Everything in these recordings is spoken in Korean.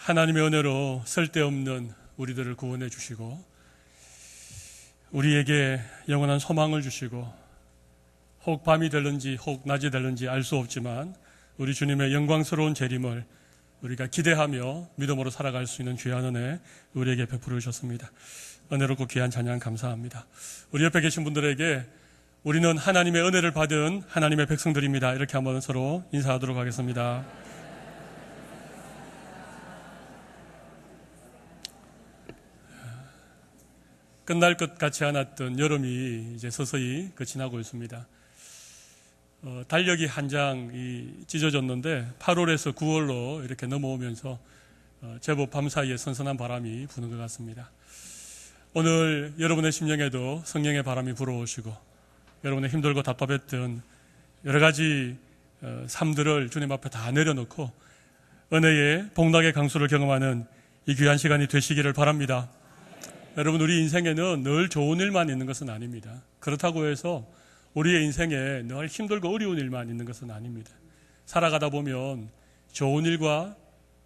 하나님의 은혜로 쓸데없는 우리들을 구원해 주시고 우리에게 영원한 소망을 주시고 혹 밤이 될는지 혹 낮이 될는지 알 수 없지만 우리 주님의 영광스러운 재림을 우리가 기대하며 믿음으로 살아갈 수 있는 귀한 은혜 우리에게 베풀어 주셨습니다. 은혜롭고 귀한 찬양 감사합니다. 우리 옆에 계신 분들에게 우리는 하나님의 은혜를 받은 하나님의 백성들입니다. 이렇게 한번 서로 인사하도록 하겠습니다. 끝날 것 같지 않았던 여름이 이제 서서히 끝이 나고 있습니다. 달력이 한 장이 찢어졌는데 8월에서 9월로 이렇게 넘어오면서 제법 밤사이에 선선한 바람이 부는 것 같습니다. 오늘 여러분의 심령에도 성령의 바람이 불어오시고 여러분의 힘들고 답답했던 여러 가지 삶들을 주님 앞에 다 내려놓고 은혜의 복락의 강수를 경험하는 이 귀한 시간이 되시기를 바랍니다. 여러분, 우리 인생에는 늘 좋은 일만 있는 것은 아닙니다. 그렇다고 해서 우리의 인생에 늘 힘들고 어려운 일만 있는 것은 아닙니다. 살아가다 보면 좋은 일과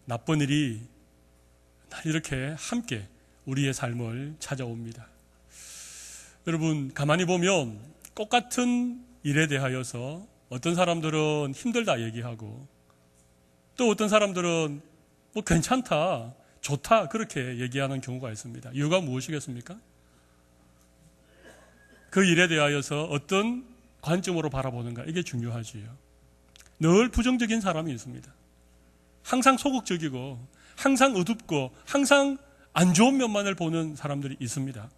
나쁜 일이 이렇게 함께 우리의 삶을 찾아옵니다. 여러분, 가만히 보면 똑같은 일에 대하여서 어떤 사람들은 힘들다 얘기하고 또 어떤 사람들은 뭐 괜찮다, 좋다 그렇게 얘기하는 경우가 있습니다. 이유가 무엇이겠습니까? 그 일에 대하여서 어떤 관점으로 바라보는가, 이게 중요하지요. 늘 부정적인 사람이 있습니다. 항상 소극적이고 항상 어둡고 항상 안 좋은 면만을 보는 사람들이 있습니다.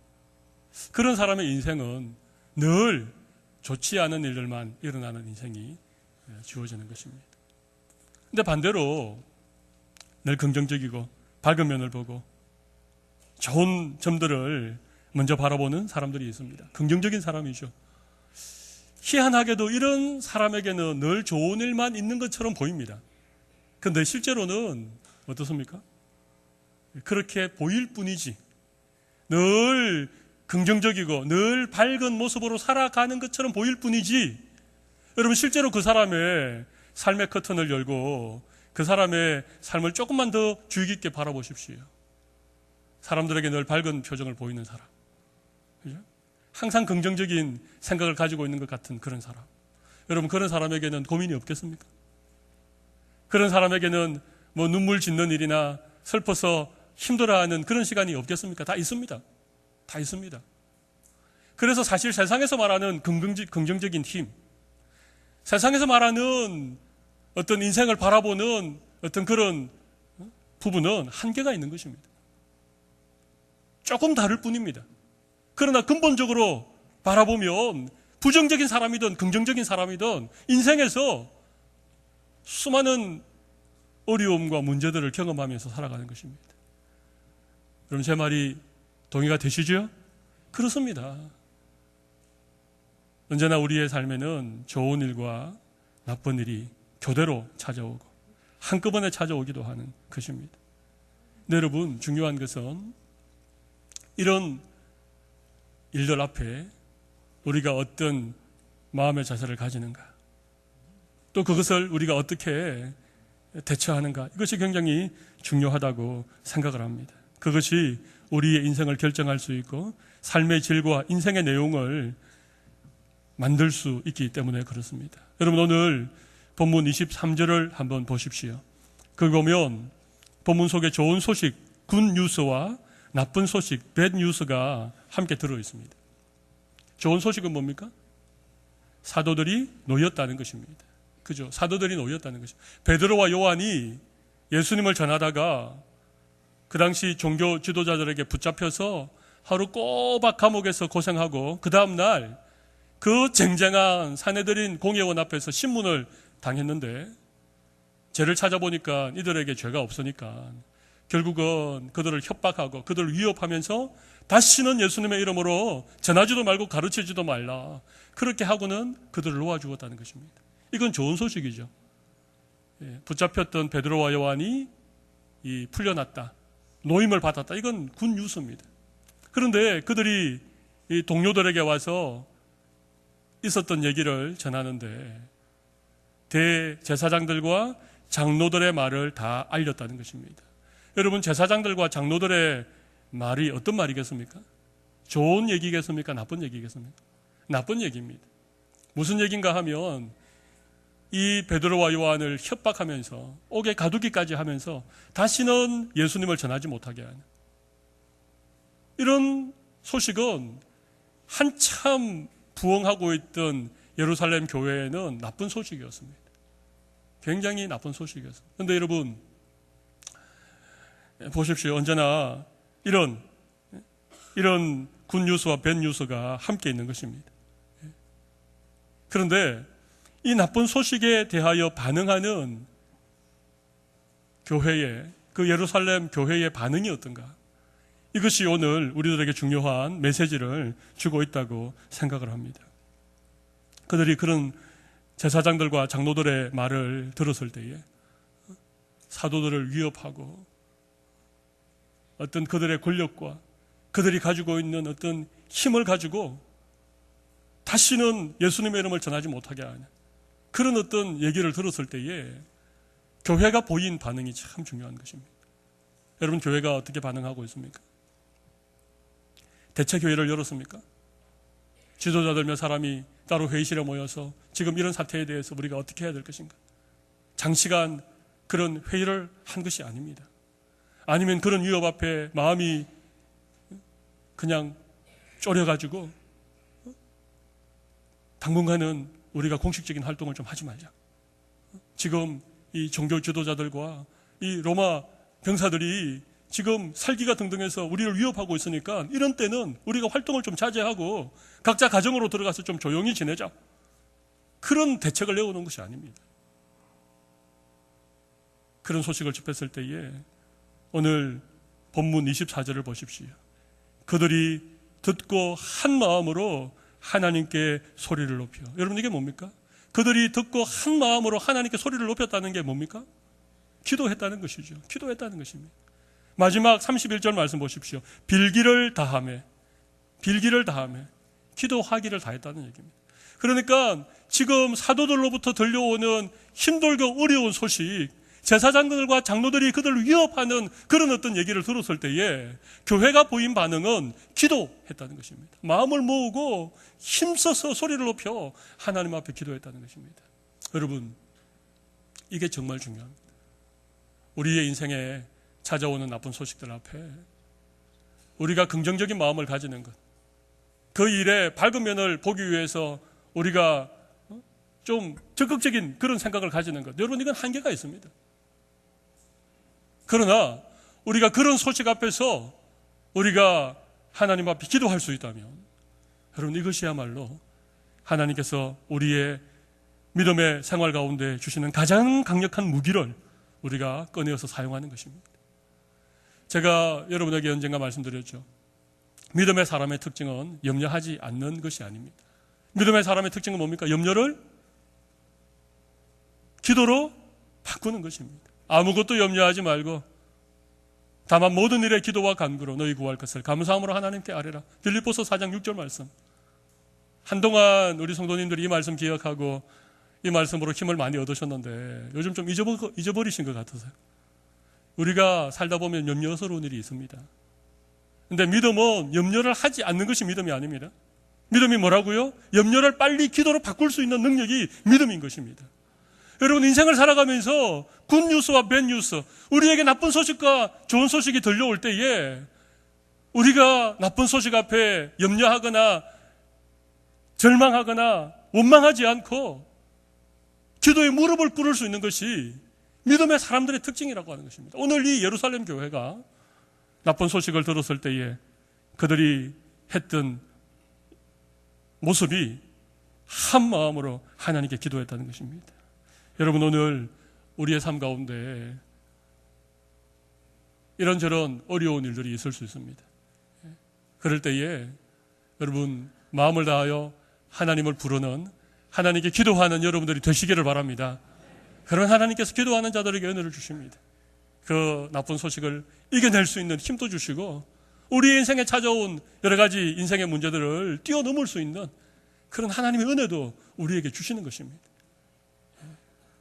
그런 사람의 인생은 늘 좋지 않은 일들만 일어나는 인생이 주어지는 것입니다. 근데 반대로 늘 긍정적이고 밝은 면을 보고 좋은 점들을 먼저 바라보는 사람들이 있습니다. 긍정적인 사람이죠. 희한하게도 이런 사람에게는 늘 좋은 일만 있는 것처럼 보입니다. 그런데 실제로는 어떻습니까? 그렇게 보일 뿐이지 늘 긍정적이고 늘 밝은 모습으로 살아가는 것처럼 보일 뿐이지 여러분, 실제로 그 사람의 삶의 커튼을 열고 그 사람의 삶을 조금만 더 주의 깊게 바라보십시오. 사람들에게 늘 밝은 표정을 보이는 사람, 그죠? 항상 긍정적인 생각을 가지고 있는 것 같은 그런 사람. 여러분, 그런 사람에게는 고민이 없겠습니까? 그런 사람에게는 뭐 눈물 짓는 일이나 슬퍼서 힘들어하는 그런 시간이 없겠습니까? 다 있습니다. 다 있습니다. 그래서 사실 세상에서 말하는 긍정적인 힘, 세상에서 말하는 어떤 인생을 바라보는 어떤 그런 부분은 한계가 있는 것입니다. 조금 다를 뿐입니다. 그러나 근본적으로 바라보면 부정적인 사람이든 긍정적인 사람이든 인생에서 수많은 어려움과 문제들을 경험하면서 살아가는 것입니다. 여러분, 제 말이 동의가 되시죠? 그렇습니다. 언제나 우리의 삶에는 좋은 일과 나쁜 일이 교대로 찾아오고 한꺼번에 찾아오기도 하는 것입니다. 근데 여러분, 중요한 것은 이런 일들 앞에 우리가 어떤 마음의 자세를 가지는가, 또 그것을 우리가 어떻게 대처하는가, 이것이 굉장히 중요하다고 생각을 합니다. 그것이 우리의 인생을 결정할 수 있고 삶의 질과 인생의 내용을 만들 수 있기 때문에 그렇습니다. 여러분, 오늘 본문 23절을 한번 보십시오. 거기 보면 본문 속에 좋은 소식, 굿 뉴스와 나쁜 소식, 배드 뉴스가 함께 들어있습니다. 좋은 소식은 뭡니까? 사도들이 놓였다는 것입니다. 그죠? 사도들이 놓였다는 것입니다. 베드로와 요한이 예수님을 전하다가 그 당시 종교 지도자들에게 붙잡혀서 하루 꼬박 감옥에서 고생하고 그 다음날 그 쟁쟁한 사내들인 공회원 앞에서 신문을 당했는데 죄를 찾아보니까 이들에게 죄가 없으니까 결국은 그들을 협박하고 그들을 위협하면서 다시는 예수님의 이름으로 전하지도 말고 가르치지도 말라, 그렇게 하고는 그들을 놓아 주었다는 것입니다. 이건 좋은 소식이죠. 붙잡혔던 베드로와 요한이 풀려났다, 노임을 받았다, 이건 굿 뉴스입니다. 그런데 그들이 이 동료들에게 와서 있었던 얘기를 전하는데 대제사장들과 장로들의 말을 다 알렸다는 것입니다. 여러분, 제사장들과 장로들의 말이 어떤 말이겠습니까? 좋은 얘기겠습니까? 나쁜 얘기겠습니까? 나쁜 얘기입니다. 무슨 얘기인가 하면 이 베드로와 요한을 협박하면서 옥에 가두기까지 하면서 다시는 예수님을 전하지 못하게 하는 이런 소식은 한참 부흥하고 있던 예루살렘 교회에는 나쁜 소식이었습니다. 굉장히 나쁜 소식이었습니다. 그런데 여러분 보십시오. 언제나 이런 굿뉴스와 밴뉴스가 함께 있는 것입니다. 그런데 이 나쁜 소식에 대하여 반응하는 교회의, 그 예루살렘 교회의 반응이 어떤가? 이것이 오늘 우리들에게 중요한 메시지를 주고 있다고 생각을 합니다. 그들이 그런 제사장들과 장로들의 말을 들었을 때에 사도들을 위협하고 어떤 그들의 권력과 그들이 가지고 있는 어떤 힘을 가지고 다시는 예수님의 이름을 전하지 못하게 하는 그런 어떤 얘기를 들었을 때에 교회가 보인 반응이 참 중요한 것입니다. 여러분, 교회가 어떻게 반응하고 있습니까? 대체 교회를 열었습니까? 지도자들 몇 사람이 따로 회의실에 모여서 지금 이런 사태에 대해서 우리가 어떻게 해야 될 것인가? 장시간 그런 회의를 한 것이 아닙니다. 아니면 그런 위협 앞에 마음이 그냥 쫄여가지고 당분간은 우리가 공식적인 활동을 좀 하지 말자. 지금 이 종교 지도자들과 이 로마 병사들이 지금 살기가 등등해서 우리를 위협하고 있으니까 이런 때는 우리가 활동을 좀 자제하고 각자 가정으로 들어가서 좀 조용히 지내자. 그런 대책을 내오는 것이 아닙니다. 그런 소식을 접했을 때에 오늘 본문 24절을 보십시오. 그들이 듣고 한 마음으로 하나님께 소리를 높여. 여러분, 이게 뭡니까? 그들이 듣고 한 마음으로 하나님께 소리를 높였다는 게 뭡니까? 기도했다는 것이죠. 기도했다는 것입니다. 마지막 31절 말씀 보십시오. 빌기를 다하며 기도하기를 다했다는 얘기입니다. 그러니까 지금 사도들로부터 들려오는 힘들고 어려운 소식, 제사장들과 장로들이 그들을 위협하는 그런 어떤 얘기를 들었을 때에 교회가 보인 반응은 기도했다는 것입니다. 마음을 모으고 힘써서 소리를 높여 하나님 앞에 기도했다는 것입니다. 여러분, 이게 정말 중요합니다. 우리의 인생에 찾아오는 나쁜 소식들 앞에 우리가 긍정적인 마음을 가지는 것, 그 일의 밝은 면을 보기 위해서 우리가 좀 적극적인 그런 생각을 가지는 것, 여러분, 이건 한계가 있습니다. 그러나 우리가 그런 소식 앞에서 우리가 하나님 앞에 기도할 수 있다면 여러분, 이것이야말로 하나님께서 우리의 믿음의 생활 가운데 주시는 가장 강력한 무기를 우리가 꺼내어서 사용하는 것입니다. 제가 여러분에게 언젠가 말씀드렸죠. 믿음의 사람의 특징은 염려하지 않는 것이 아닙니다. 믿음의 사람의 특징은 뭡니까? 염려를 기도로 바꾸는 것입니다. 아무것도 염려하지 말고 다만 모든 일에 기도와 간구로 너희 구할 것을 감사함으로 하나님께 아뢰라. 빌립보서 4장 6절 말씀. 한동안 우리 성도님들이 이 말씀 기억하고 이 말씀으로 힘을 많이 얻으셨는데 요즘 좀 잊어버리신 것 같아서요. 우리가 살다 보면 염려스러운 일이 있습니다. 근데 믿음은 염려를 하지 않는 것이 믿음이 아닙니다. 믿음이 뭐라고요? 염려를 빨리 기도로 바꿀 수 있는 능력이 믿음인 것입니다. 여러분, 인생을 살아가면서 굿뉴스와 밴뉴스, 우리에게 나쁜 소식과 좋은 소식이 들려올 때에 우리가 나쁜 소식 앞에 염려하거나 절망하거나 원망하지 않고 기도에 무릎을 꿇을 수 있는 것이 믿음의 사람들의 특징이라고 하는 것입니다. 오늘 이 예루살렘 교회가 나쁜 소식을 들었을 때에 그들이 했던 모습이 한 마음으로 하나님께 기도했다는 것입니다. 여러분, 오늘 우리의 삶 가운데 이런저런 어려운 일들이 있을 수 있습니다. 그럴 때에 여러분, 마음을 다하여 하나님을 부르는, 하나님께 기도하는 여러분들이 되시기를 바랍니다. 그러면 하나님께서 기도하는 자들에게 은혜를 주십니다. 그 나쁜 소식을 이겨낼 수 있는 힘도 주시고 우리 인생에 찾아온 여러 가지 인생의 문제들을 뛰어넘을 수 있는 그런 하나님의 은혜도 우리에게 주시는 것입니다.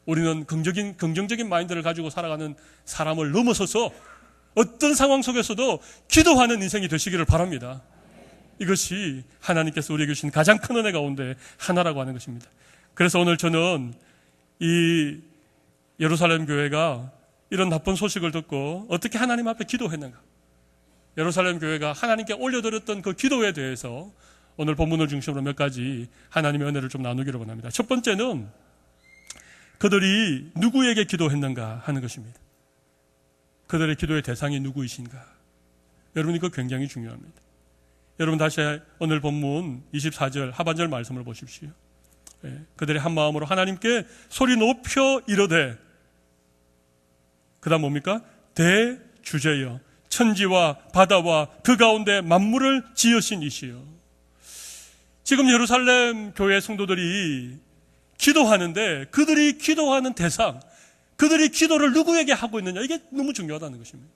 우리는 긍정적인 마인드를 가지고 살아가는 사람을 넘어서서 어떤 상황 속에서도 기도하는 인생이 되시기를 바랍니다. 이것이 하나님께서 우리에게 주신 가장 큰 은혜 가운데 하나라고 하는 것입니다. 그래서 오늘 저는 이 예루살렘 교회가 이런 나쁜 소식을 듣고 어떻게 하나님 앞에 기도했는가, 예루살렘 교회가 하나님께 올려드렸던 그 기도에 대해서 오늘 본문을 중심으로 몇 가지 하나님의 은혜를 좀 나누기를 원합니다. 첫 번째는 그들이 누구에게 기도했는가 하는 것입니다. 그들의 기도의 대상이 누구이신가. 여러분, 이거 굉장히 중요합니다. 여러분, 다시 오늘 본문 24절 하반절 말씀을 보십시오. 그들이 한 마음으로 하나님께 소리 높여 이르되, 그 다음 뭡니까? 대주제여 천지와 바다와 그 가운데 만물을 지으신 이시여. 지금 예루살렘 교회 성도들이 기도하는데 그들이 기도하는 대상, 그들이 기도를 누구에게 하고 있느냐, 이게 너무 중요하다는 것입니다.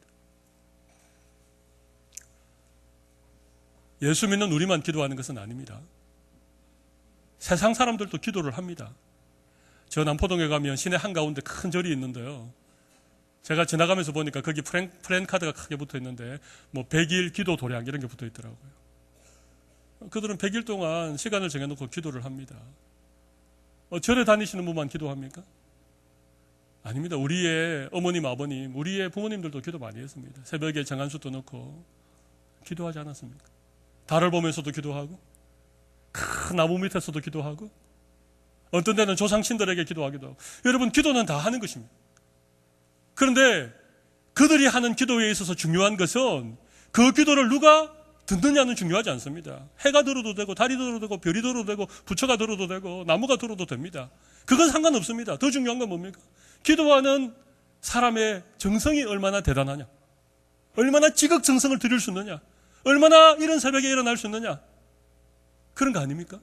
예수 믿는 우리만 기도하는 것은 아닙니다. 세상 사람들도 기도를 합니다. 저 남포동에 가면 시내 한가운데 큰 절이 있는데요, 제가 지나가면서 보니까 거기 프랜카드가 크게 붙어 있는데 뭐 100일 기도 도량 이런 게 붙어 있더라고요. 그들은 100일 동안 시간을 정해놓고 기도를 합니다. 절에 다니시는 분만 기도합니까? 아닙니다. 우리의 어머님, 아버님, 우리의 부모님들도 기도 많이 했습니다. 새벽에 정한수도 넣고 기도하지 않았습니까? 달을 보면서도 기도하고, 큰 나무 밑에서도 기도하고, 어떤 데는 조상신들에게 기도하기도 하고. 여러분, 기도는 다 하는 것입니다. 그런데 그들이 하는 기도에 있어서 중요한 것은 그 기도를 누가 듣느냐는 중요하지 않습니다. 해가 들어도 되고, 달이 들어도 되고, 별이 들어도 되고, 부처가 들어도 되고, 나무가 들어도 됩니다. 그건 상관없습니다. 더 중요한 건 뭡니까? 기도하는 사람의 정성이 얼마나 대단하냐, 얼마나 지극정성을 드릴 수 있느냐, 얼마나 이런 새벽에 일어날 수 있느냐, 그런 거 아닙니까?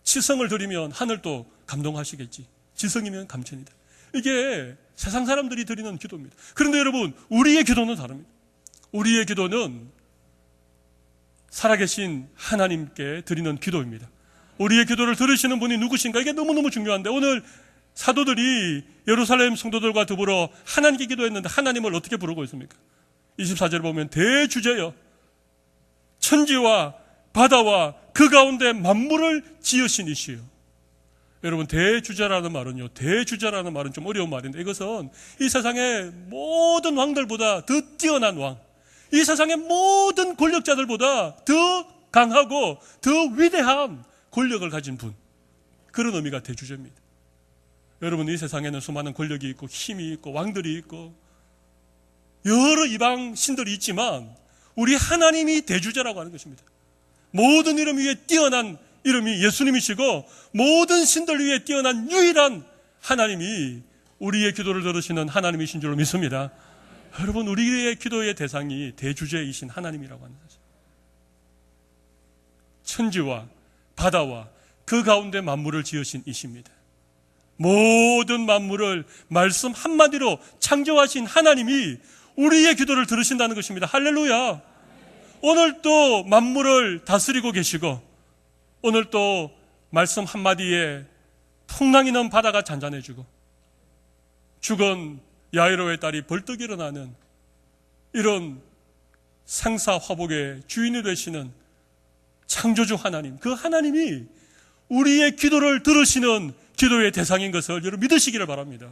치성을 드리면 하늘도 감동하시겠지. 지성이면 감천이다. 이게 세상 사람들이 드리는 기도입니다. 그런데 여러분, 우리의 기도는 다릅니다. 우리의 기도는 살아계신 하나님께 드리는 기도입니다. 우리의 기도를 들으시는 분이 누구신가, 이게 너무너무 중요한데, 오늘 사도들이 예루살렘 성도들과 더불어 하나님께 기도했는데 하나님을 어떻게 부르고 있습니까? 24절 보면 대주제여 천지와 바다와 그 가운데 만물을 지으신 이시여. 여러분, 대주제라는 말은요, 대주제라는 말은 좀 어려운 말인데, 이것은 이 세상의 모든 왕들보다 더 뛰어난 왕, 이 세상의 모든 권력자들보다 더 강하고 더 위대한 권력을 가진 분, 그런 의미가 대주제입니다. 여러분, 이 세상에는 수많은 권력이 있고 힘이 있고 왕들이 있고 여러 이방 신들이 있지만 우리 하나님이 대주제라고 하는 것입니다. 모든 이름 위에 뛰어난 이름이 예수님이시고, 모든 신들 위에 뛰어난 유일한 하나님이 우리의 기도를 들으시는 하나님이신 줄로 믿습니다. 여러분, 우리의 기도의 대상이 대주제이신 하나님이라고 하는 것입니다. 천지와 바다와 그 가운데 만물을 지으신 이십니다. 모든 만물을 말씀 한마디로 창조하신 하나님이 우리의 기도를 들으신다는 것입니다. 할렐루야. 오늘 또 만물을 다스리고 계시고, 오늘 또 말씀 한마디에 풍랑이 난 바다가 잔잔해지고, 죽은 야이로의 딸이 벌떡 일어나는 이런 생사화복의 주인이 되시는 창조주 하나님, 그 하나님이 우리의 기도를 들으시는 기도의 대상인 것을 여러분 믿으시기를 바랍니다.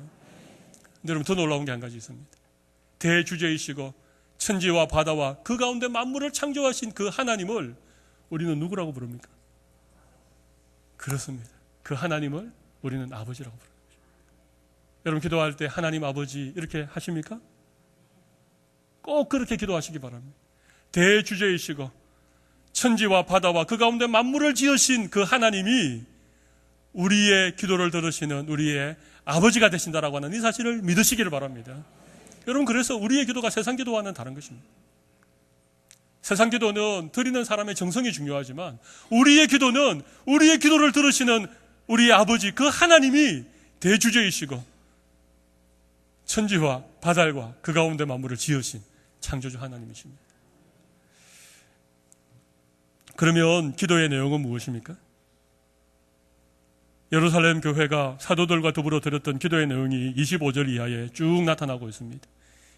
근데 여러분, 더 놀라운 게 한 가지 있습니다. 대주제이시고 천지와 바다와 그 가운데 만물을 창조하신 그 하나님을 우리는 누구라고 부릅니까? 그렇습니다. 그 하나님을 우리는 아버지라고 부릅니다. 여러분, 기도할 때 하나님 아버지 이렇게 하십니까? 꼭 그렇게 기도하시기 바랍니다. 대주제이시고 천지와 바다와 그 가운데 만물을 지으신 그 하나님이 우리의 기도를 들으시는 우리의 아버지가 되신다라고 하는 이 사실을 믿으시기를 바랍니다. 여러분, 그래서 우리의 기도가 세상 기도와는 다른 것입니다. 세상 기도는 드리는 사람의 정성이 중요하지만 우리의 기도는 우리의 기도를 들으시는 우리의 아버지, 그 하나님이 대주제이시고 천지와 바다와 그 가운데 만물을 지으신 창조주 하나님이십니다. 그러면 기도의 내용은 무엇입니까? 예루살렘 교회가 사도들과 더불어 드렸던 기도의 내용이 25절 이하에 쭉 나타나고 있습니다.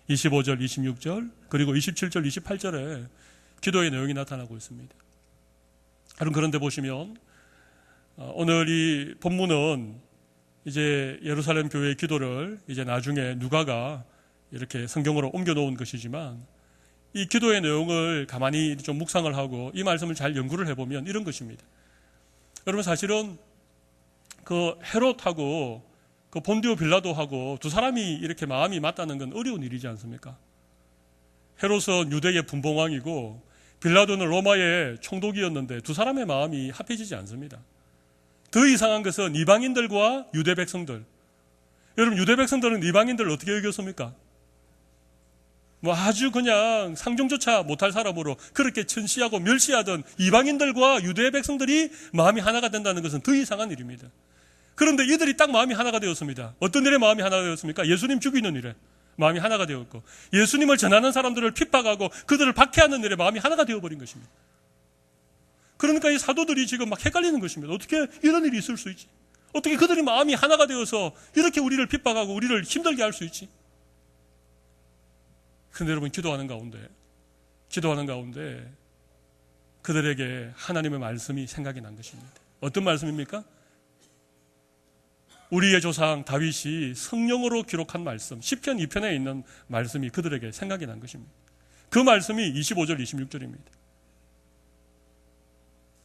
25절, 26절, 그리고 27절, 28절에 기도의 내용이 나타나고 있습니다. 여러분, 그런데 보시면 오늘 이 본문은 이제 예루살렘 교회의 기도를 이제 나중에 누가가 이렇게 성경으로 옮겨 놓은 것이지만, 이 기도의 내용을 가만히 좀 묵상을 하고 이 말씀을 잘 연구를 해보면 이런 것입니다. 여러분, 사실은 그 헤롯하고 그 본디오 빌라도하고 두 사람이 이렇게 마음이 맞다는 건 어려운 일이지 않습니까? 헤롯은 유대의 분봉왕이고 빌라도는 로마의 총독이었는데 두 사람의 마음이 합해지지 않습니다. 더 이상한 것은 이방인들과 유대 백성들. 여러분, 유대 백성들은 이방인들을 어떻게 여겼습니까? 뭐 아주 그냥 상종조차 못할 사람으로 그렇게 천시하고 멸시하던 이방인들과 유대 백성들이 마음이 하나가 된다는 것은 더 이상한 일입니다. 그런데 이들이 딱 마음이 하나가 되었습니다. 어떤 일에 마음이 하나가 되었습니까? 예수님 죽이는 일에 마음이 하나가 되었고, 예수님을 전하는 사람들을 핍박하고 그들을 박해하는 일에 마음이 하나가 되어버린 것입니다. 그러니까 이 사도들이 지금 막 헷갈리는 것입니다. 어떻게 이런 일이 있을 수 있지? 어떻게 그들이 마음이 하나가 되어서 이렇게 우리를 핍박하고 우리를 힘들게 할 수 있지? 그런데 여러분, 기도하는 가운데 그들에게 하나님의 말씀이 생각이 난 것입니다. 어떤 말씀입니까? 우리의 조상 다윗이 성령으로 기록한 말씀, 시편 2편에 있는 말씀이 그들에게 생각이 난 것입니다. 그 말씀이 25절, 26절입니다.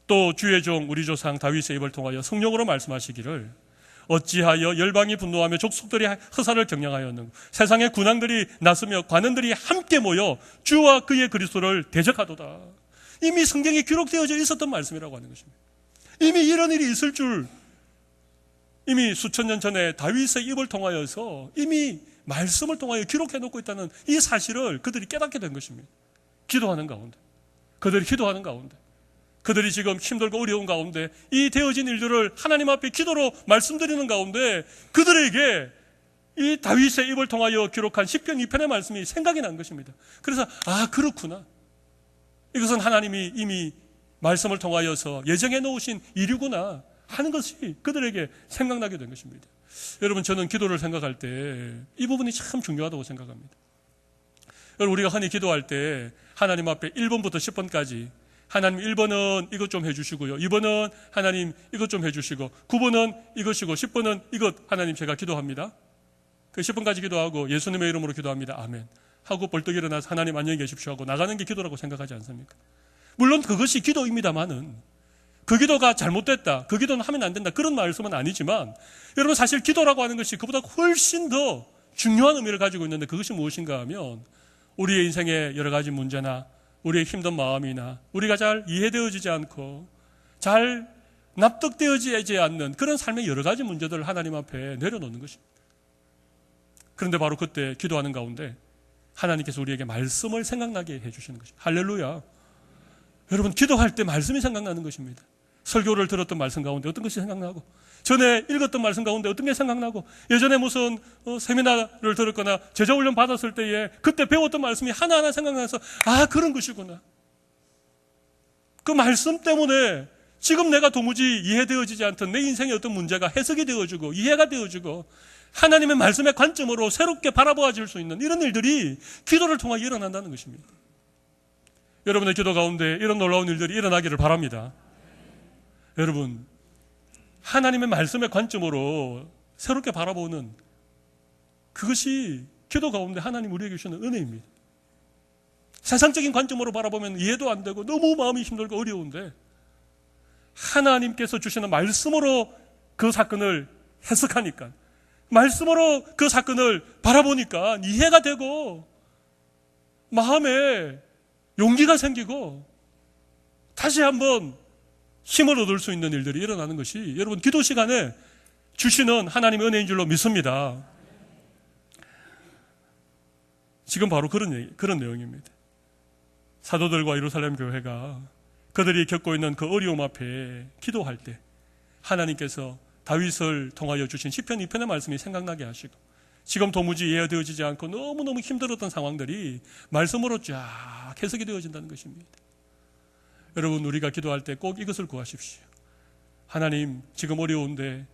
또 주의 종 우리 조상 다윗의 입을 통하여 성령으로 말씀하시기를, 어찌하여 열방이 분노하며 족속들이 허사를 경영하였는가? 세상의 군왕들이 나서며 관원들이 함께 모여 주와 그의 그리스도를 대적하도다. 이미 성경에 기록되어져 있었던 말씀이라고 하는 것입니다. 이미 이런 일이 있을 줄 이미 수천 년 전에 다윗의 입을 통하여서 이미 말씀을 통하여 기록해 놓고 있다는 이 사실을 그들이 깨닫게 된 것입니다. 기도하는 가운데, 그들이 기도하는 가운데, 그들이 지금 힘들고 어려운 가운데 이 되어진 일들을 하나님 앞에 기도로 말씀드리는 가운데 그들에게 이 다윗의 입을 통하여 기록한 시편 2편의 말씀이 생각이 난 것입니다. 그래서 그렇구나, 이것은 하나님이 이미 말씀을 통하여서 예정해 놓으신 일이구나 하는 것이 그들에게 생각나게 된 것입니다. 여러분, 저는 기도를 생각할 때 이 부분이 참 중요하다고 생각합니다. 여러분, 우리가 흔히 기도할 때 하나님 앞에 1번부터 10번까지 하나님 1번은 이것 좀 해주시고요, 2번은 하나님 이것 좀 해주시고, 9번은 이것이고 10번은 이것, 하나님 제가 기도합니다. 그 10번까지 기도하고 예수님의 이름으로 기도합니다. 아멘 하고 벌떡 일어나서 하나님 안녕히 계십시오 하고 나가는 게 기도라고 생각하지 않습니까? 물론 그것이 기도입니다만은 그 기도가 잘못됐다, 그 기도는 하면 안 된다, 그런 말씀은 아니지만, 여러분, 사실 기도라고 하는 것이 그보다 훨씬 더 중요한 의미를 가지고 있는데, 그것이 무엇인가 하면 우리의 인생의 여러 가지 문제나 우리의 힘든 마음이나 우리가 잘 이해되어지지 않고 잘 납득되어지지 않는 그런 삶의 여러 가지 문제들을 하나님 앞에 내려놓는 것입니다. 그런데 바로 그때 기도하는 가운데 하나님께서 우리에게 말씀을 생각나게 해주시는 것입니다. 할렐루야. 여러분, 기도할 때 말씀이 생각나는 것입니다. 설교를 들었던 말씀 가운데 어떤 것이 생각나고, 전에 읽었던 말씀 가운데 어떤 게 생각나고, 예전에 무슨 세미나를 들었거나 제자훈련 받았을 때에 그때 배웠던 말씀이 하나하나 생각나서 그런 것이구나. 그 말씀 때문에 지금 내가 도무지 이해되어지지 않던 내 인생의 어떤 문제가 해석이 되어지고 이해가 되어지고 하나님의 말씀의 관점으로 새롭게 바라보아질 수 있는 이런 일들이 기도를 통하여 일어난다는 것입니다. 여러분의 기도 가운데 이런 놀라운 일들이 일어나기를 바랍니다. 여러분, 하나님의 말씀의 관점으로 새롭게 바라보는 그것이 기도 가운데 하나님 우리에게 주시는 은혜입니다. 세상적인 관점으로 바라보면 이해도 안 되고 너무 마음이 힘들고 어려운데, 하나님께서 주시는 말씀으로 그 사건을 해석하니까, 말씀으로 그 사건을 바라보니까 이해가 되고 마음에 용기가 생기고 다시 한번 힘을 얻을 수 있는 일들이 일어나는 것이 여러분 기도 시간에 주시는 하나님의 은혜인 줄로 믿습니다. 지금 바로 그런 내용입니다. 사도들과 예루살렘 교회가 그들이 겪고 있는 그 어려움 앞에 기도할 때 하나님께서 다윗을 통하여 주신 시편 2편의 말씀이 생각나게 하시고, 지금 도무지 이해되어지지 않고 너무너무 힘들었던 상황들이 말씀으로 쫙 해석이 되어진다는 것입니다. 여러분, 우리가 기도할 때 꼭 이것을 구하십시오. 하나님, 지금 어려운데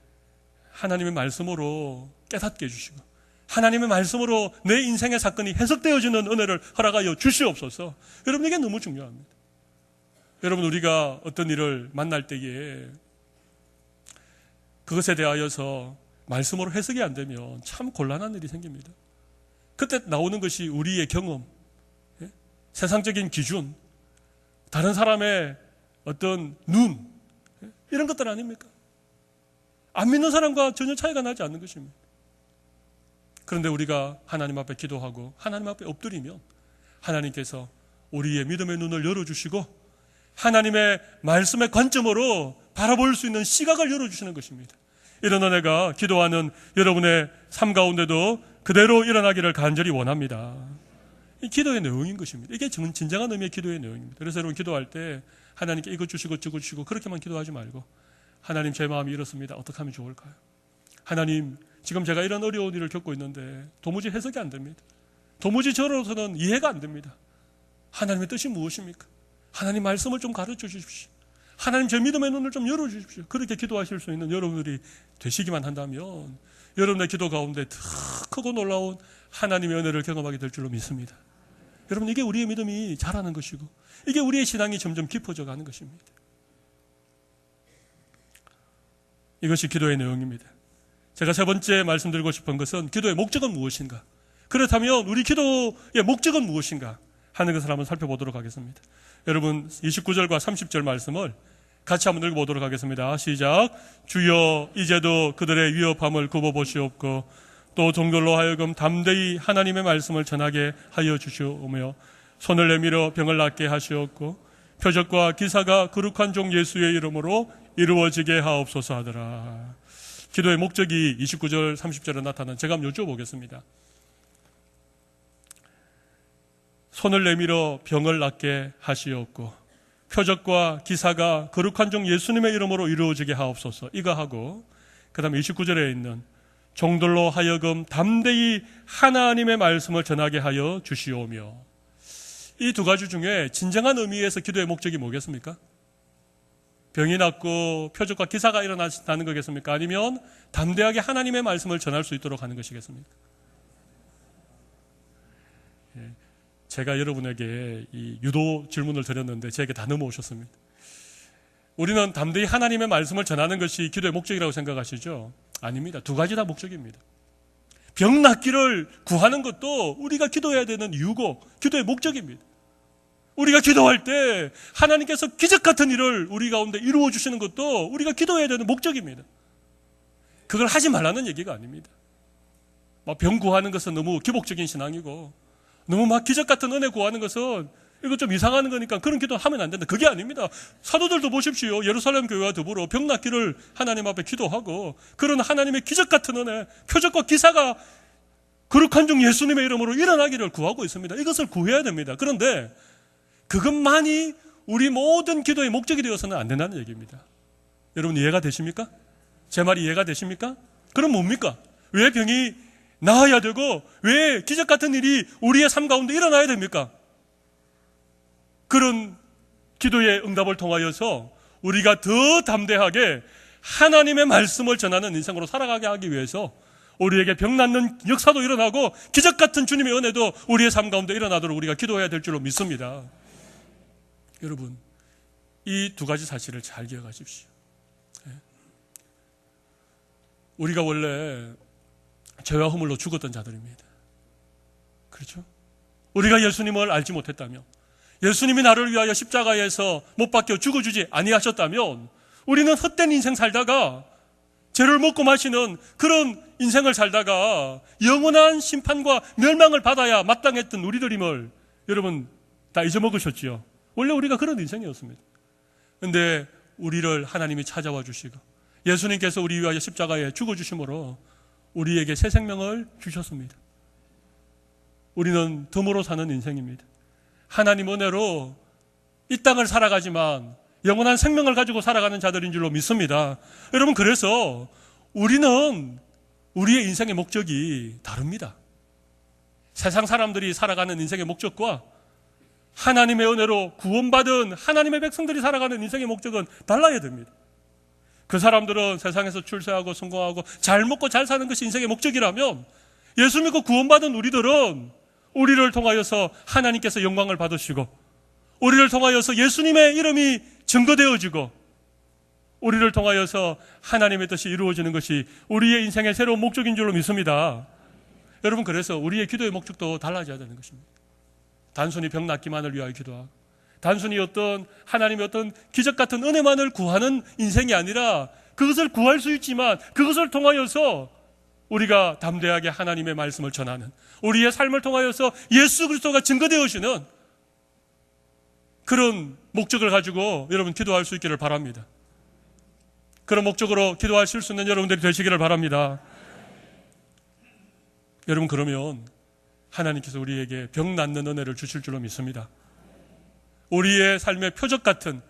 하나님의 말씀으로 깨닫게 해주시고 하나님의 말씀으로 내 인생의 사건이 해석되어지는 은혜를 허락하여 주시옵소서. 여러분, 이게 너무 중요합니다. 여러분, 우리가 어떤 일을 만날 때에 그것에 대하여서 말씀으로 해석이 안 되면 참 곤란한 일이 생깁니다. 그때 나오는 것이 우리의 경험, 세상적인 기준, 다른 사람의 어떤 눈, 이런 것들 아닙니까? 안 믿는 사람과 전혀 차이가 나지 않는 것입니다. 그런데 우리가 하나님 앞에 기도하고 하나님 앞에 엎드리면 하나님께서 우리의 믿음의 눈을 열어주시고 하나님의 말씀의 관점으로 바라볼 수 있는 시각을 열어주시는 것입니다. 이런 은혜가 기도하는 여러분의 삶 가운데도 그대로 일어나기를 간절히 원합니다. 이 기도의 내용인 것입니다. 이게 진정한 의미의 기도의 내용입니다. 그래서 여러분, 기도할 때 하나님께 이것 주시고 저것 주시고 그렇게만 기도하지 말고, 하나님, 제 마음이 이렇습니다. 어떻게 하면 좋을까요? 하나님, 지금 제가 이런 어려운 일을 겪고 있는데 도무지 해석이 안 됩니다. 도무지 저로서는 이해가 안 됩니다. 하나님의 뜻이 무엇입니까? 하나님 말씀을 좀 가르쳐 주십시오. 하나님, 제 믿음의 눈을 좀 열어주십시오. 그렇게 기도하실 수 있는 여러분들이 되시기만 한다면 여러분의 기도 가운데 더 크고 놀라운 하나님의 은혜를 경험하게 될 줄로 믿습니다. 여러분, 이게 우리의 믿음이 자라는 것이고 이게 우리의 신앙이 점점 깊어져 가는 것입니다. 이것이 기도의 내용입니다. 제가 세 번째 말씀드리고 싶은 것은 기도의 목적은 무엇인가? 그렇다면 우리 기도의 목적은 무엇인가 하는 것을 한번 살펴보도록 하겠습니다. 여러분, 29절과 30절 말씀을 같이 한번 읽어보도록 하겠습니다. 시작. 주여, 이제도 그들의 위협함을 굽어보시옵고 또 종들로 하여금 담대히 하나님의 말씀을 전하게 하여 주시오며 손을 내밀어 병을 낫게 하시옵고 표적과 기사가 거룩한 종 예수의 이름으로 이루어지게 하옵소서 하더라. 기도의 목적이 29절 30절에 나타난, 제가 한번 여쭤보겠습니다. 손을 내밀어 병을 낫게 하시옵고 표적과 기사가 거룩한 종 예수님의 이름으로 이루어지게 하옵소서, 이거 하고 그 다음에 29절에 있는 종들로 하여금 담대히 하나님의 말씀을 전하게 하여 주시오며, 이 두 가지 중에 진정한 의미에서 기도의 목적이 뭐겠습니까? 병이 낫고 표적과 기사가 일어나는 거겠습니까? 아니면 담대하게 하나님의 말씀을 전할 수 있도록 하는 것이겠습니까? 제가 여러분에게 이 유도 질문을 드렸는데 제게 다 넘어오셨습니다. 우리는 담대히 하나님의 말씀을 전하는 것이 기도의 목적이라고 생각하시죠? 아닙니다. 두 가지 다 목적입니다. 병 낫기를 구하는 것도 우리가 기도해야 되는 이유고 기도의 목적입니다. 우리가 기도할 때 하나님께서 기적 같은 일을 우리 가운데 이루어 주시는 것도 우리가 기도해야 되는 목적입니다. 그걸 하지 말라는 얘기가 아닙니다. 병 구하는 것은 너무 기복적인 신앙이고 너무 막 기적 같은 은혜 구하는 것은 이거 좀 이상한 거니까 그런 기도 하면 안 된다. 그게 아닙니다. 사도들도 보십시오. 예루살렘 교회와 더불어 병 낫기를 하나님 앞에 기도하고 그런 하나님의 기적 같은 은혜, 표적과 기사가 거룩한 종 예수님의 이름으로 일어나기를 구하고 있습니다. 이것을 구해야 됩니다. 그런데 그것만이 우리 모든 기도의 목적이 되어서는 안 된다는 얘기입니다. 여러분, 이해가 되십니까? 제 말이 이해가 되십니까? 그럼 뭡니까? 왜 병이 나아야 되고 왜 기적 같은 일이 우리의 삶 가운데 일어나야 됩니까? 그런 기도의 응답을 통하여서 우리가 더 담대하게 하나님의 말씀을 전하는 인생으로 살아가게 하기 위해서 우리에게 병 낫는 역사도 일어나고 기적 같은 주님의 은혜도 우리의 삶 가운데 일어나도록 우리가 기도해야 될 줄로 믿습니다. 여러분, 이 두 가지 사실을 잘 기억하십시오. 우리가 원래 죄와 허물로 죽었던 자들입니다. 그렇죠? 우리가 예수님을 알지 못했다면, 예수님이 나를 위하여 십자가에서 못 박혀 죽어주지 아니하셨다면 우리는 헛된 인생 살다가 죄를 먹고 마시는 그런 인생을 살다가 영원한 심판과 멸망을 받아야 마땅했던 우리들임을 여러분 다 잊어먹으셨지요. 원래 우리가 그런 인생이었습니다. 그런데 우리를 하나님이 찾아와 주시고 예수님께서 우리 위하여 십자가에 죽어주심으로 우리에게 새 생명을 주셨습니다. 우리는 덤으로 사는 인생입니다. 하나님 은혜로 이 땅을 살아가지만 영원한 생명을 가지고 살아가는 자들인 줄로 믿습니다. 여러분, 그래서 우리는 우리의 인생의 목적이 다릅니다. 세상 사람들이 살아가는 인생의 목적과 하나님의 은혜로 구원받은 하나님의 백성들이 살아가는 인생의 목적은 달라야 됩니다. 그 사람들은 세상에서 출세하고 성공하고 잘 먹고 잘 사는 것이 인생의 목적이라면 예수 믿고 구원받은 우리들은 우리를 통하여서 하나님께서 영광을 받으시고, 우리를 통하여서 예수님의 이름이 증거되어지고, 우리를 통하여서 하나님의 뜻이 이루어지는 것이 우리의 인생의 새로운 목적인 줄로 믿습니다. 여러분, 그래서 우리의 기도의 목적도 달라져야 되는 것입니다. 단순히 병 낫기만을 위하여 기도하고, 단순히 어떤 하나님의 어떤 기적 같은 은혜만을 구하는 인생이 아니라, 그것을 구할 수 있지만 그것을 통하여서 우리가 담대하게 하나님의 말씀을 전하는, 우리의 삶을 통하여서 예수 그리스도가 증거되어지는 그런 목적을 가지고 여러분 기도할 수 있기를 바랍니다. 그런 목적으로 기도하실 수 있는 여러분들이 되시기를 바랍니다. 여러분, 그러면 하나님께서 우리에게 병 낫는 은혜를 주실 줄로 믿습니다. 우리의 삶의 표적 같은,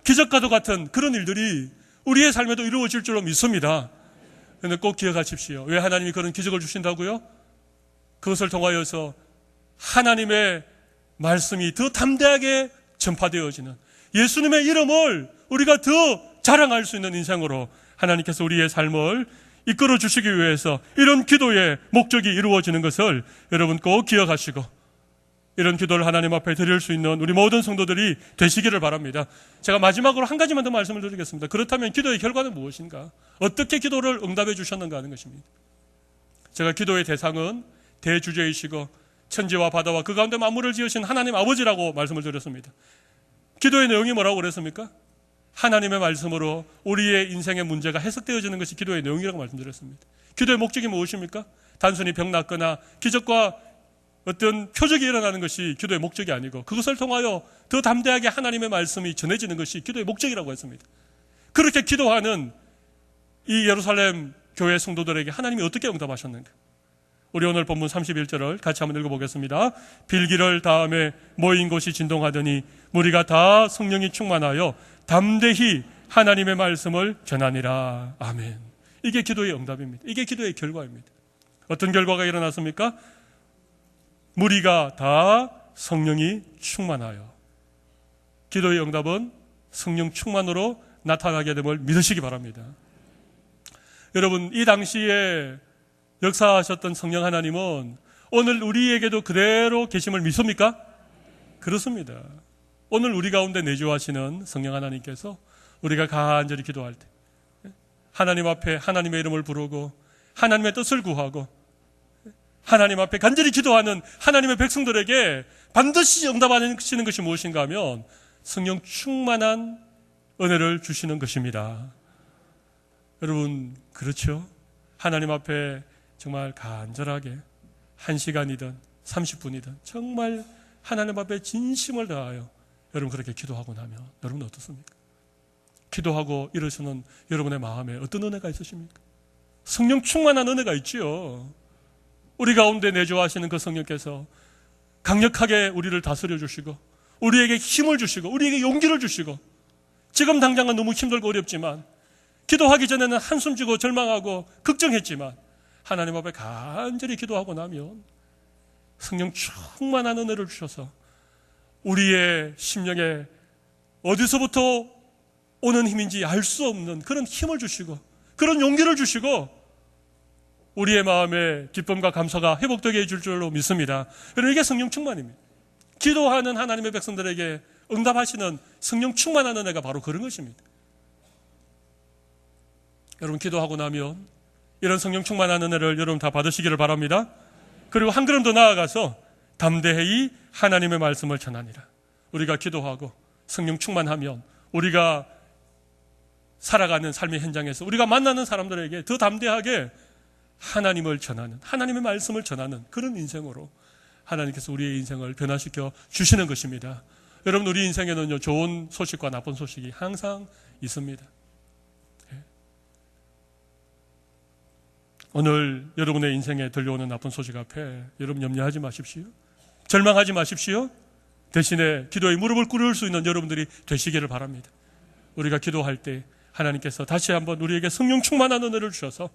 기적과도 같은 그런 일들이 우리의 삶에도 이루어질 줄로 믿습니다. 그런데 꼭 기억하십시오. 왜 하나님이 그런 기적을 주신다고요? 그것을 통하여서 하나님의 말씀이 더 담대하게 전파되어지는, 예수님의 이름을 우리가 더 자랑할 수 있는 인생으로 하나님께서 우리의 삶을 이끌어 주시기 위해서 이런 기도의 목적이 이루어지는 것을 여러분 꼭 기억하시고, 이런 기도를 하나님 앞에 드릴 수 있는 우리 모든 성도들이 되시기를 바랍니다. 제가 마지막으로 한 가지만 더 말씀을 드리겠습니다. 그렇다면 기도의 결과는 무엇인가? 어떻게 기도를 응답해 주셨는가 하는 것입니다. 제가 기도의 대상은 대주제이시고 천지와 바다와 그 가운데 만물을 지으신 하나님 아버지라고 말씀을 드렸습니다. 기도의 내용이 뭐라고 그랬습니까? 하나님의 말씀으로 우리의 인생의 문제가 해석되어지는 것이 기도의 내용이라고 말씀드렸습니다. 기도의 목적이 무엇입니까? 단순히 병 낫거나 기적과 어떤 표적이 일어나는 것이 기도의 목적이 아니고, 그것을 통하여 더 담대하게 하나님의 말씀이 전해지는 것이 기도의 목적이라고 했습니다. 그렇게 기도하는 이 예루살렘 교회 성도들에게 하나님이 어떻게 응답하셨는가? 우리 오늘 본문 31절을 같이 한번 읽어보겠습니다. 빌기를 다음에 모인 곳이 진동하더니 무리가 다 성령이 충만하여 담대히 하나님의 말씀을 전하니라. 아멘. 이게 기도의 응답입니다. 이게 기도의 결과입니다. 어떤 결과가 일어났습니까? 무리가 다 성령이 충만하여. 기도의 응답은 성령 충만으로 나타나게 됨을 믿으시기 바랍니다. 여러분, 이 당시에 역사하셨던 성령 하나님은 오늘 우리에게도 그대로 계심을 믿습니까? 그렇습니다. 오늘 우리 가운데 내주하시는 성령 하나님께서 우리가 간절히 기도할 때 하나님 앞에 하나님의 이름을 부르고 하나님의 뜻을 구하고 하나님 앞에 간절히 기도하는 하나님의 백성들에게 반드시 응답하시는 것이 무엇인가 하면 성령 충만한 은혜를 주시는 것입니다. 여러분, 그렇죠? 하나님 앞에 정말 간절하게 1시간이든 30분이든 정말 하나님 앞에 진심을 다하여 여러분 그렇게 기도하고 나면 여러분 어떻습니까? 기도하고 이러시는 여러분의 마음에 어떤 은혜가 있으십니까? 성령 충만한 은혜가 있지요. 우리 가운데 내주하시는 그 성령께서 강력하게 우리를 다스려 주시고 우리에게 힘을 주시고 우리에게 용기를 주시고, 지금 당장은 너무 힘들고 어렵지만 기도하기 전에는 한숨 쥐고 절망하고 걱정했지만 하나님 앞에 간절히 기도하고 나면 성령 충만한 은혜를 주셔서 우리의 심령에 어디서부터 오는 힘인지 알 수 없는 그런 힘을 주시고 그런 용기를 주시고 우리의 마음에 기쁨과 감사가 회복되게 해줄 줄로 믿습니다. 여러분, 이게 성령 충만입니다. 기도하는 하나님의 백성들에게 응답하시는 성령 충만한 은혜가 바로 그런 것입니다. 여러분, 기도하고 나면 이런 성령 충만한 은혜를 여러분 다 받으시기를 바랍니다. 그리고 한 걸음 더 나아가서 담대히 하나님의 말씀을 전하니라. 우리가 기도하고 성령 충만하면 우리가 살아가는 삶의 현장에서 우리가 만나는 사람들에게 더 담대하게 하나님을 전하는, 하나님의 말씀을 전하는 그런 인생으로 하나님께서 우리의 인생을 변화시켜 주시는 것입니다. 여러분, 우리 인생에는요, 좋은 소식과 나쁜 소식이 항상 있습니다. 오늘 여러분의 인생에 들려오는 나쁜 소식 앞에 여러분 염려하지 마십시오. 절망하지 마십시오. 대신에 기도에 무릎을 꿇을 수 있는 여러분들이 되시기를 바랍니다. 우리가 기도할 때 하나님께서 다시 한번 우리에게 성령 충만한 은혜를 주셔서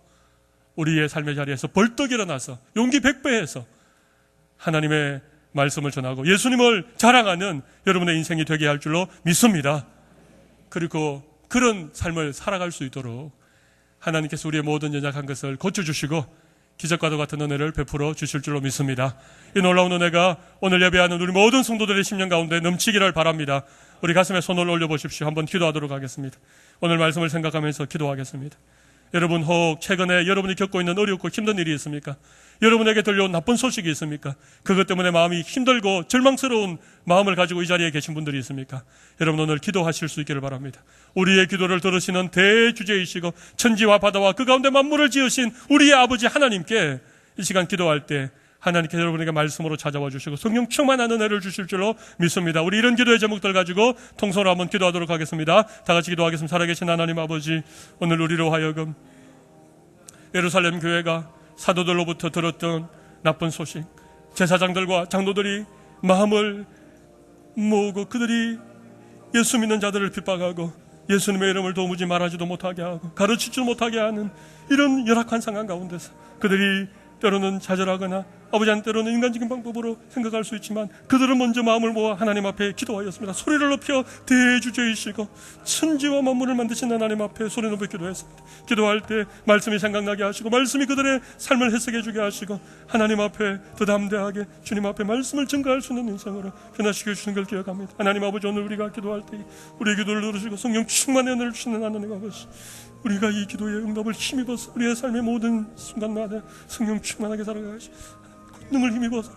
우리의 삶의 자리에서 벌떡 일어나서 용기 100배해서 하나님의 말씀을 전하고 예수님을 자랑하는 여러분의 인생이 되게 할 줄로 믿습니다. 그리고 그런 삶을 살아갈 수 있도록 하나님께서 우리의 모든 연약한 것을 고쳐주시고 기적과도 같은 은혜를 베풀어 주실 줄로 믿습니다. 이 놀라운 은혜가 오늘 예배하는 우리 모든 성도들의 심령 가운데 넘치기를 바랍니다. 우리 가슴에 손을 올려보십시오. 한번 기도하도록 하겠습니다. 오늘 말씀을 생각하면서 기도하겠습니다. 여러분, 혹 최근에 여러분이 겪고 있는 어렵고 힘든 일이 있습니까? 여러분에게 들려온 나쁜 소식이 있습니까? 그것 때문에 마음이 힘들고 절망스러운 마음을 가지고 이 자리에 계신 분들이 있습니까? 여러분, 오늘 기도하실 수 있기를 바랍니다. 우리의 기도를 들으시는 대주제이시고 천지와 바다와 그 가운데 만물을 지으신 우리의 아버지 하나님께 이 시간 기도할 때 하나님께서 여러분에게 말씀으로 찾아와 주시고 성령 충만한 은혜를 주실 줄로 믿습니다. 우리 이런 기도의 제목들 가지고 통성으로 한번 기도하도록 하겠습니다. 다 같이 기도하겠습니다. 살아계신 하나님 아버지, 오늘 우리로 하여금 예루살렘 교회가 사도들로부터 들었던 나쁜 소식, 제사장들과 장로들이 마음을 모으고 그들이 예수 믿는 자들을 핍박하고 예수님의 이름을 도무지 말하지도 못하게 하고 가르치지도 못하게 하는 이런 열악한 상황 가운데서 그들이 때로는 좌절하거나 아버지한테 때로는 인간적인 방법으로 생각할 수 있지만 그들은 먼저 마음을 모아 하나님 앞에 기도하였습니다. 소리를 높여 대주제이시고 천지와 만물을 만드신 하나님 앞에 소리 높여 기도했습니다. 기도할 때 말씀이 생각나게 하시고 말씀이 그들의 삶을 해석해 주게 하시고 하나님 앞에 더 담대하게 주님 앞에 말씀을 증거할 수 있는 인생으로 변화시켜 주시는 걸 기억합니다. 하나님 아버지, 오늘 우리가 기도할 때 우리의 기도를 들으시고 성령 충만의 은혜를 주시는 하나님 아버지, 우리가 이 기도의 응답을 힘입어서 우리의 삶의 모든 순간마다 성령 충만하게 살아가시 능을 힘입어서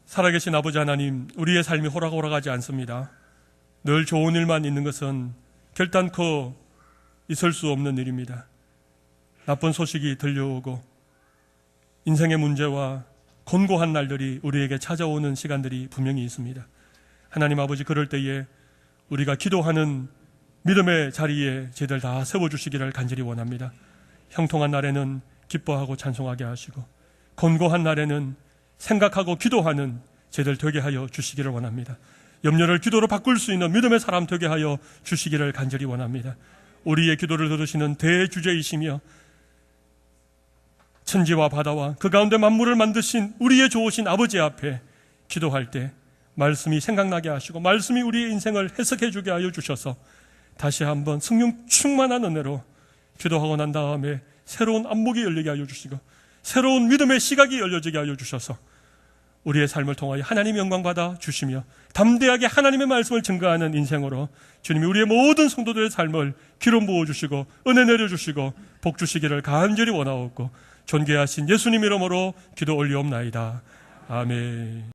살아계신 아버지 하나님, 우리의 삶이 호락호락하지 않습니다. 늘 좋은 일만 있는 것은 결단코 있을 수 없는 일입니다. 나쁜 소식이 들려오고 인생의 문제와 곤고한 날들이 우리에게 찾아오는 시간들이 분명히 있습니다. 하나님 아버지, 그럴 때에 우리가 기도하는 믿음의 자리에 저희들 다 세워주시기를 간절히 원합니다. 형통한 날에는 기뻐하고 찬송하게 하시고 곤고한 날에는 생각하고 기도하는 저희들 되게 하여 주시기를 원합니다. 염려를 기도로 바꿀 수 있는 믿음의 사람 되게 하여 주시기를 간절히 원합니다. 우리의 기도를 들으시는 대주제이시며 천지와 바다와 그 가운데 만물을 만드신 우리의 좋으신 아버지 앞에 기도할 때 말씀이 생각나게 하시고 말씀이 우리의 인생을 해석해 주게 하여 주셔서 다시 한번 성령 충만한 은혜로 기도하고 난 다음에 새로운 안목이 열리게 하여 주시고 새로운 믿음의 시각이 열려지게 하여 주셔서 우리의 삶을 통하여 하나님 영광 받아 주시며 담대하게 하나님의 말씀을 증거하는 인생으로 주님이 우리의 모든 성도들의 삶을 기름 부어주시고 은혜 내려주시고 복 주시기를 간절히 원하옵고 존귀하신 예수님 이름으로 기도 올리옵나이다. 아멘.